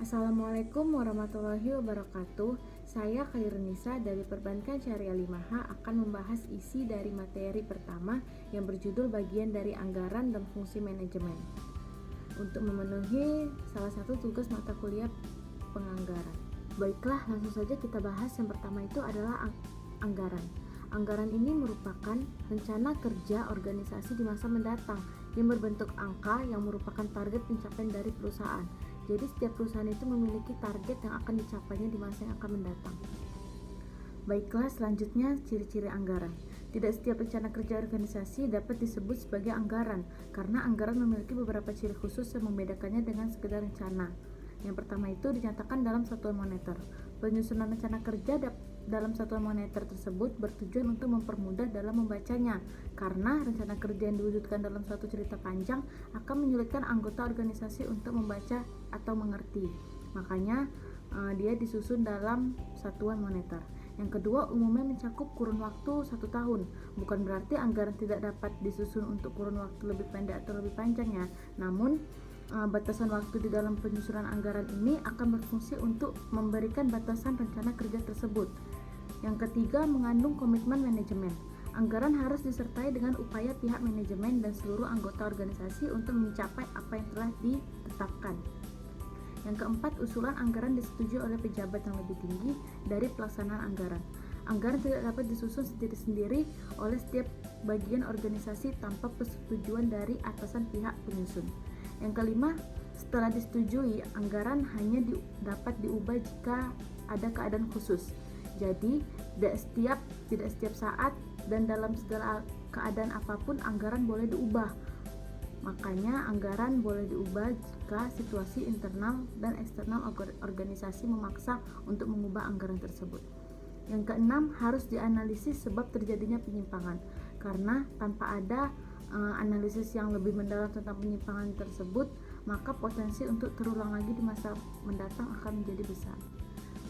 Assalamualaikum warahmatullahi wabarakatuh. Saya Khairunisa dari Perbankan Syariah 5H akan membahas isi dari materi pertama yang berjudul bagian dari anggaran dan fungsi manajemen untuk memenuhi salah satu tugas mata kuliah penganggaran. Baiklah, langsung saja kita bahas. Yang pertama itu adalah anggaran. Anggaran ini merupakan rencana kerja organisasi di masa mendatang yang berbentuk angka yang merupakan target pencapaian dari perusahaan. Jadi setiap perusahaan itu memiliki target yang akan dicapainya di masa yang akan mendatang. Baiklah, selanjutnya ciri-ciri anggaran. Tidak setiap rencana kerja organisasi dapat disebut sebagai anggaran, karena anggaran memiliki beberapa ciri khusus yang membedakannya dengan sekedar rencana. Yang pertama itu dinyatakan dalam satuan moneter. Penyusunan rencana kerja dalam satuan moneter tersebut bertujuan untuk mempermudah dalam membacanya, karena rencana kerja yang diwujudkan dalam suatu cerita panjang akan menyulitkan anggota organisasi untuk membaca atau mengerti. Makanya dia disusun dalam satuan moneter. Yang kedua, umumnya mencakup kurun waktu 1 tahun. Bukan berarti anggaran tidak dapat disusun untuk kurun waktu lebih pendek atau lebih panjang ya. Namun batasan waktu di dalam penyusunan anggaran ini akan berfungsi untuk memberikan batasan rencana kerja tersebut. Yang ketiga, mengandung komitmen manajemen. Anggaran harus disertai dengan upaya pihak manajemen dan seluruh anggota organisasi untuk mencapai apa yang telah ditetapkan. Yang keempat, usulan anggaran disetujui oleh pejabat yang lebih tinggi dari pelaksanaan anggaran. Anggaran tidak dapat disusun sendiri-sendiri oleh setiap bagian organisasi tanpa persetujuan dari atasan pihak penyusun. Yang kelima, setelah disetujui, anggaran hanya dapat diubah jika ada keadaan khusus. Jadi, tidak setiap saat dan dalam segala keadaan apapun anggaran boleh diubah. Makanya anggaran boleh diubah jika situasi internal dan eksternal organisasi memaksa untuk mengubah anggaran tersebut. Yang keenam, harus dianalisis sebab terjadinya penyimpangan, karena tanpa ada analisis yang lebih mendalam tentang penyimpangan tersebut, maka potensi untuk terulang lagi di masa mendatang akan menjadi besar.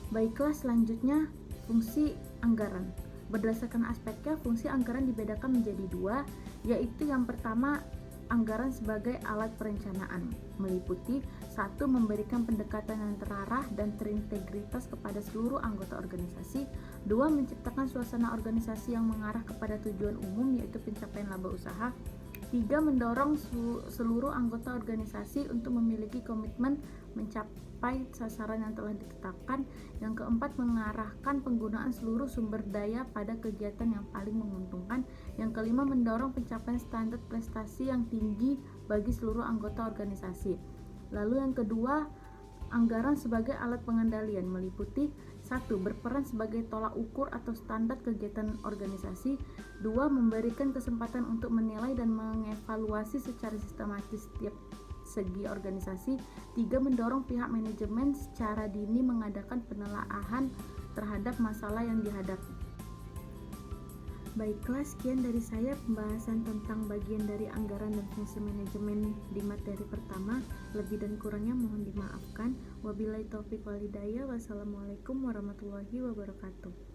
Baiklah, selanjutnya fungsi anggaran. Berdasarkan aspeknya, fungsi anggaran dibedakan menjadi dua, yaitu yang pertama, anggaran sebagai alat perencanaan, meliputi 1. Memberikan pendekatan yang terarah dan terintegritas kepada seluruh anggota organisasi. 2. Menciptakan suasana organisasi yang mengarah kepada tujuan umum, yaitu pencapaian laba usaha. 3. Mendorong seluruh anggota organisasi untuk memiliki komitmen mencapai sasaran yang telah ditetapkan. Yang keempat, mengarahkan penggunaan seluruh sumber daya pada kegiatan yang paling menguntungkan. Yang kelima, mendorong pencapaian standar prestasi yang tinggi bagi seluruh anggota organisasi. Lalu yang kedua, anggaran sebagai alat pengendalian, meliputi 1. Berperan sebagai tolak ukur atau standar kegiatan organisasi. 2. Memberikan kesempatan untuk menilai dan mengevaluasi secara sistematis setiap segi organisasi. 3. Mendorong pihak manajemen secara dini mengadakan penelaahan terhadap masalah yang dihadapi. Baiklah, sekian dari saya pembahasan tentang bagian dari anggaran dan fungsi manajemen di materi pertama. Lebih dan kurangnya mohon dimaafkan. Wabillahi taufiq wal hidayah. Wassalamualaikum warahmatullahi wabarakatuh.